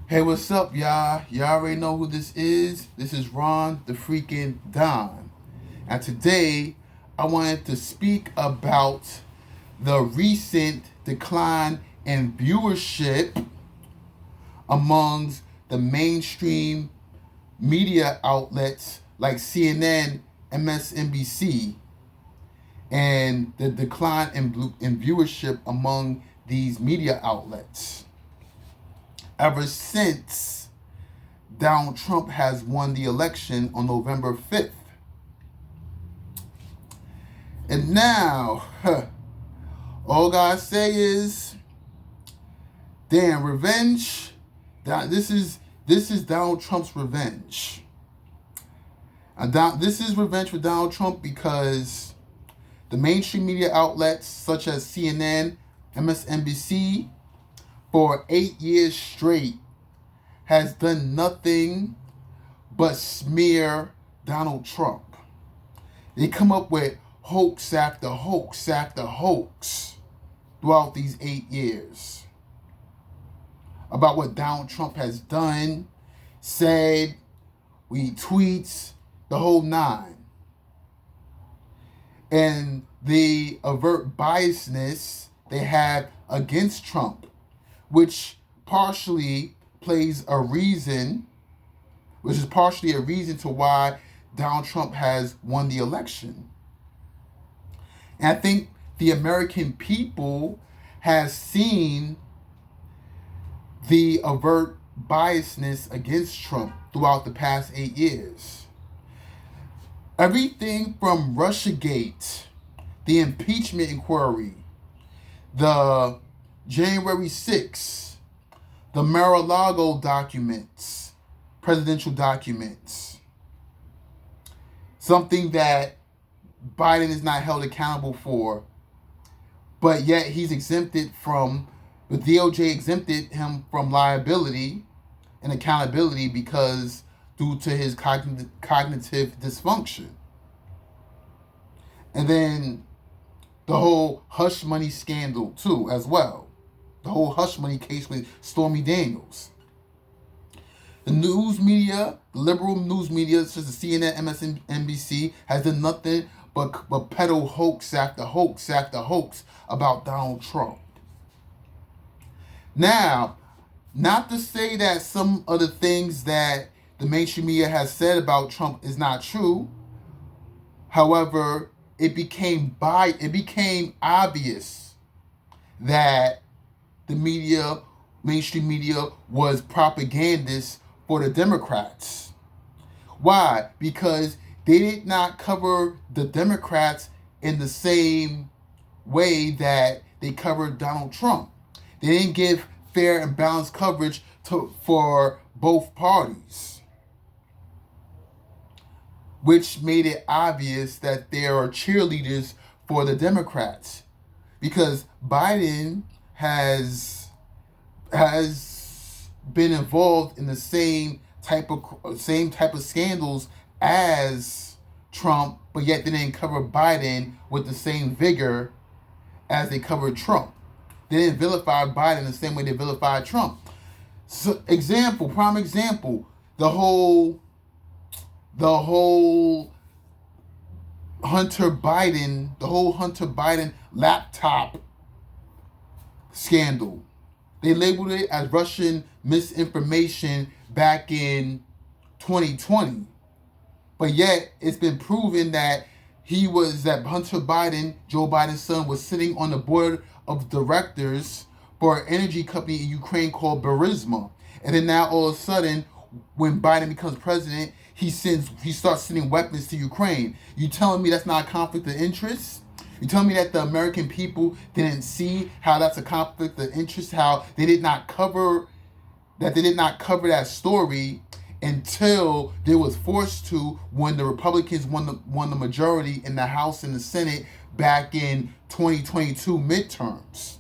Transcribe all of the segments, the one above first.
Hey, what's up, y'all? Y'all already know who this is. This is Ron the freaking Don. And today, I wanted to speak about the recent decline in viewership amongst the mainstream media outlets like CNN, MSNBC, and the decline in viewership among these media outlets ever since Donald Trump has won the election on November 5th. And now, all I say is, damn, revenge. This is Donald Trump's revenge. This is revenge for Donald Trump because the mainstream media outlets such as CNN, MSNBC, for 8 years straight has done nothing but smear Donald Trump. They come up with hoax after hoax after hoax throughout these 8 years about what Donald Trump has done, said, tweets, the whole nine. And the overt biasness they have against Trump, which partially is partially a reason to why Donald Trump has won the election. And I think the American people has seen the overt biasness against Trump throughout the past 8 years. Everything from Russiagate, the impeachment inquiry, the January 6th, the Mar-a-Lago documents, presidential documents, something that Biden is not held accountable for, but yet he's exempted from, the DOJ exempted him from liability and accountability because due to his cognitive dysfunction. And then the whole hush money scandal too, as well. The whole hush money case with Stormy Daniels. The news media, the liberal news media, such as CNN, MSNBC, has done nothing but peddle hoax after hoax after hoax about Donald Trump. Now, not to say that some of the things that the mainstream media has said about Trump is not true. However, it became obvious that the mainstream media, was propagandists for the Democrats. Why? Because they did not cover the Democrats in the same way that they covered Donald Trump. They didn't give fair and balanced coverage for both parties, which made it obvious that there are cheerleaders for the Democrats, because Biden has been involved in the same type of scandals as Trump, but yet they didn't cover Biden with the same vigor as they covered Trump. They didn't vilify Biden the same way they vilified Trump. So, prime example, the whole Hunter Biden laptop scandal. They labeled it as Russian misinformation back in 2020. But yet, it's been proven that Hunter Biden, Joe Biden's son, was sitting on the board of directors for an energy company in Ukraine called Burisma. And then now, all of a sudden, when Biden becomes president, he starts sending weapons to Ukraine. You telling me that's not a conflict of interest? You telling me that the American people didn't see how that's a conflict of interest? How they did not cover that story until they was forced to, when the Republicans won the majority in the House and the Senate back in 2022 midterms.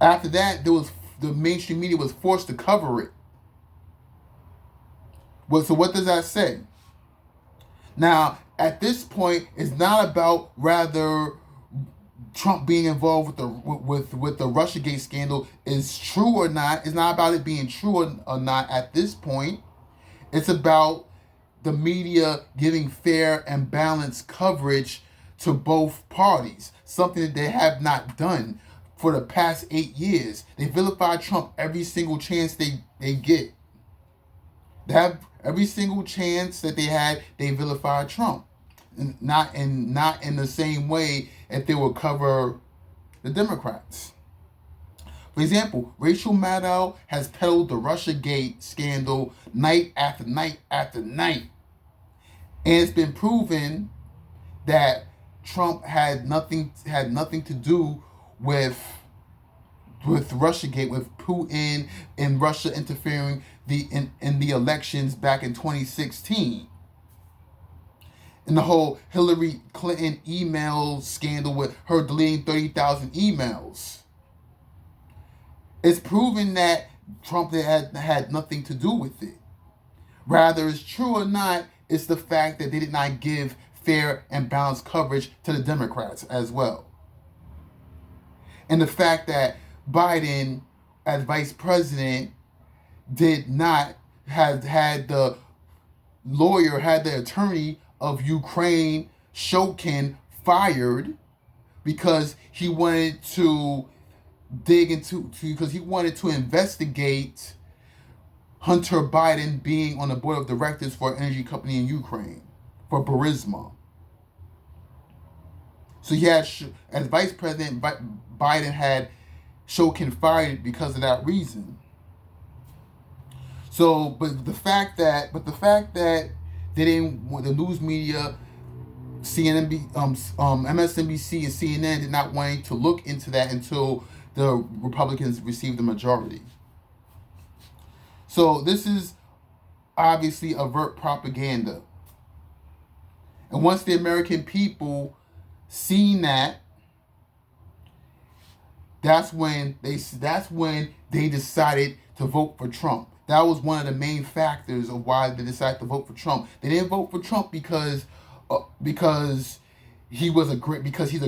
After that, the mainstream media was forced to cover it. Well, so what does that say? Now, at this point, it's not about Trump being involved with the Russiagate scandal is true or not. It's not about it being true or not at this point. It's about the media giving fair and balanced coverage to both parties, something that they have not done for the past 8 years. They vilify Trump every single chance they get. They have every single chance that they had, they vilify Trump. Not in the same way that they will cover the Democrats. For example, Rachel Maddow has peddled the Russiagate scandal night after night after night. And it's been proven that Trump had nothing to do with Russiagate, with Putin and Russia interfering in the elections back in 2016. And the whole Hillary Clinton email scandal with her deleting 30,000 emails. It's proven that Trump had nothing to do with it. Rather, it's true or not, it's the fact that they did not give fair and balanced coverage to the Democrats as well. And the fact that Biden, as vice president, did not had the attorney of Ukraine, Shokin, fired because he wanted to investigate Hunter Biden being on the board of directors for an energy company in Ukraine, for Burisma. So he had, as vice president, Biden had Shokin fired because of that reason. So, but the fact that they didn't, the news media, CNN, MSNBC and CNN did not want to look into that until the Republicans received the majority. So this is obviously overt propaganda. And once the American people seen that, that's when they decided to vote for Trump. That was one of the main factors of why they decided to vote for Trump. They didn't vote for Trump because he's a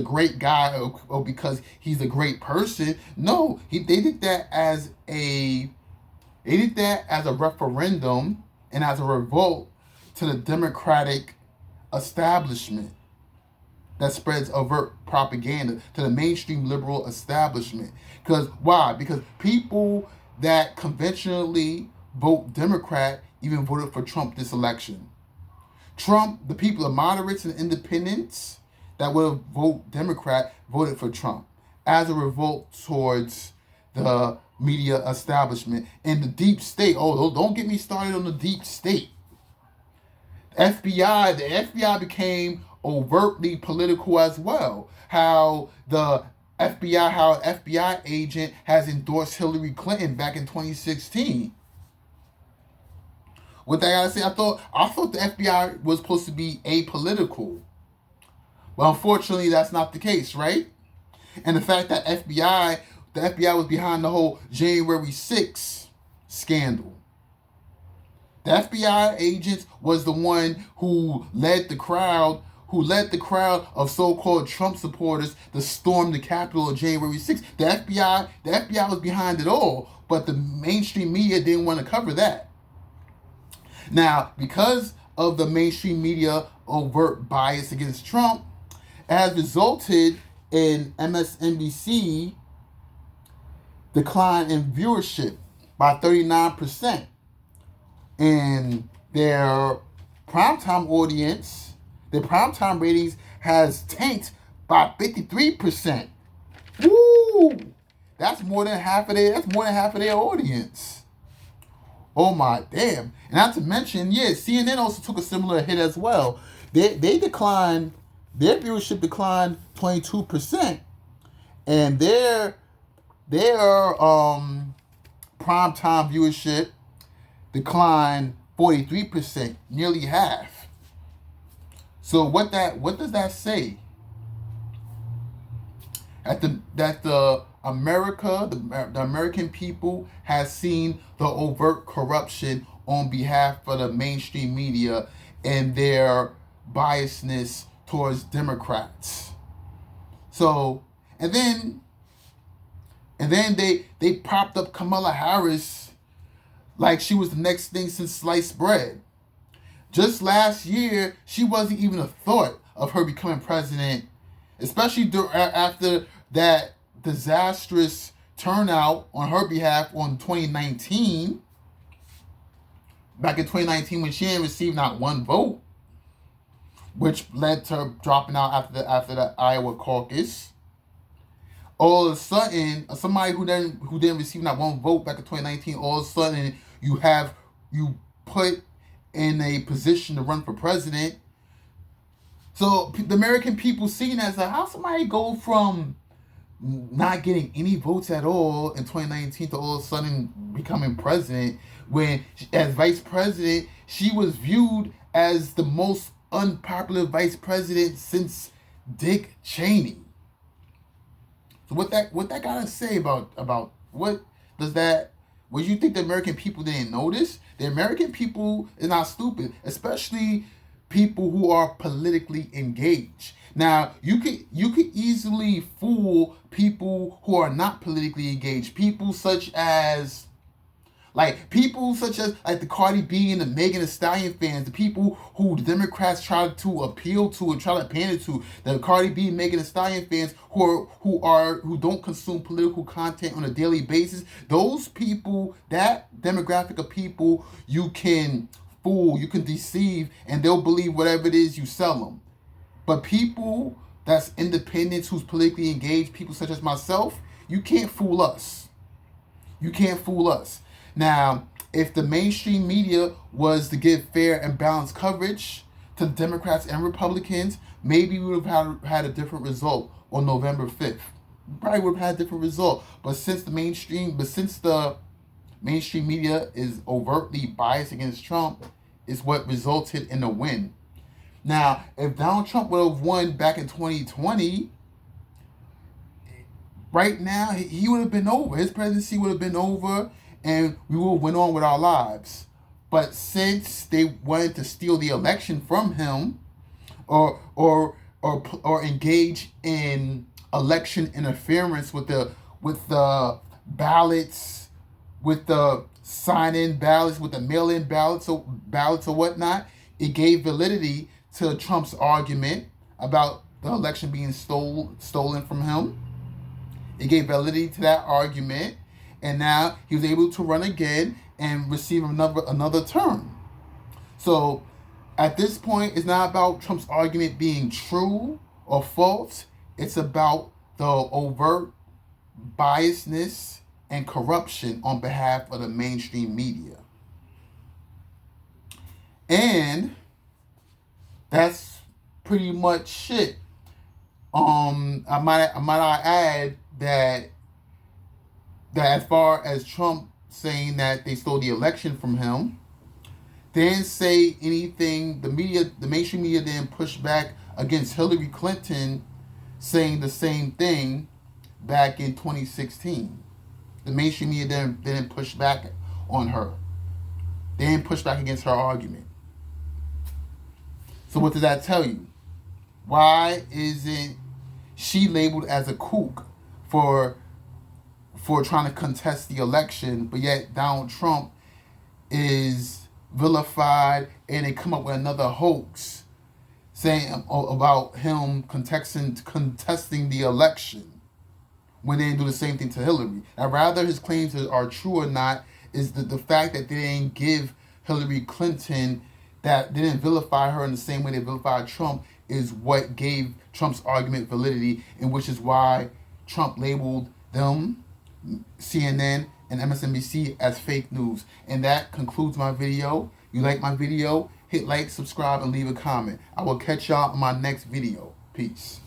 great guy or because he's a great person. No, they did that as a referendum and as a revolt to the Democratic establishment that spreads overt propaganda, to the mainstream liberal establishment. Because why? Because people that conventionally vote Democrat even voted for Trump this election. Trump, the people, the moderates and independents that would have voted Democrat voted for Trump as a revolt towards the media establishment and the deep state. Oh, don't get me started on the deep state. The FBI became overtly political as well. How an FBI agent has endorsed Hillary Clinton back in 2016. What I gotta say, I thought the FBI was supposed to be apolitical. Well, unfortunately, that's not the case, right? And the fact that the FBI was behind the whole January 6th scandal. The FBI agents was the one who led the crowd of so-called Trump supporters to storm the Capitol on January 6th. The FBI was behind it all, but the mainstream media didn't want to cover that. Now, because of the mainstream media overt bias against Trump, it has resulted in MSNBC decline in viewership by 39%. And their primetime audience, their primetime ratings has tanked by 53%. Woo! That's more than half of their audience. Oh my damn. And not to mention, CNN also took a similar hit as well. They declined, their viewership declined 22%. And their primetime viewership declined 43%, nearly half. So what does that say? That the American people has seen the overt corruption on behalf of the mainstream media and their biasness towards Democrats. So And then they propped up Kamala Harris like she was the next thing since sliced bread. Just last year, she wasn't even a thought of her becoming president, especially after that disastrous turnout on her behalf on 2019. Back in 2019, when she didn't receive not one vote, which led to her dropping out after the Iowa caucus. All of a sudden, somebody who didn't receive not one vote back in 2019, all of a sudden you put in a position to run for president. So the American people seeing as how somebody go from not getting any votes at all in 2019 to all of a sudden becoming president, when as vice president she was viewed as the most unpopular vice president since Dick Cheney. So what that gotta say about what does that? What you think the American people didn't notice? The American people is not stupid, especially people who are politically engaged. Now you could easily fool people who are not politically engaged. People such as the Cardi B and the Megan Thee Stallion fans, the people who the Democrats try to appeal to and try to pander to, the Cardi B and Megan Thee Stallion fans who don't consume political content on a daily basis. Those people, that demographic of people, you can fool, you can deceive, and they'll believe whatever it is you sell them. But people that's independent, who's politically engaged, people such as myself, you can't fool us. You can't fool us. Now, if the mainstream media was to give fair and balanced coverage to the Democrats and Republicans, maybe we would have had a different result on November 5th. We probably would have had a different result. But since the mainstream media is overtly biased against Trump, is what resulted in a win. Now, if Donald Trump would have won back in 2020, right now he would have been over. His presidency would have been over, and we will went on with our lives. But since they wanted to steal the election from him, or engage in election interference with the ballots, with the sign-in ballots, with the mail-in ballots or whatnot, it gave validity to Trump's argument about the election being stolen from him. It gave validity to that argument. And now he was able to run again and receive another term. So at this point, it's not about Trump's argument being true or false. It's about the overt biasness and corruption on behalf of the mainstream media. And that's pretty much it. I might add that as far as Trump saying that they stole the election from him, they didn't say anything. The mainstream media didn't push back against Hillary Clinton saying the same thing back in 2016. The mainstream media didn't push back on her. They didn't push back against her argument. So what does that tell you? Why isn't she labeled as a kook for trying to contest the election, but yet Donald Trump is vilified, and they come up with another hoax saying about him contesting the election when they didn't do the same thing to Hillary? Now, rather his claims are true or not is the fact that they didn't give Hillary Clinton, that they didn't vilify her in the same way they vilified Trump, is what gave Trump's argument validity, and which is why Trump labeled them, CNN and MSNBC, as fake news. And that concludes my video. You like my video? Hit like, subscribe, and leave a comment. I will catch y'all in my next video. Peace.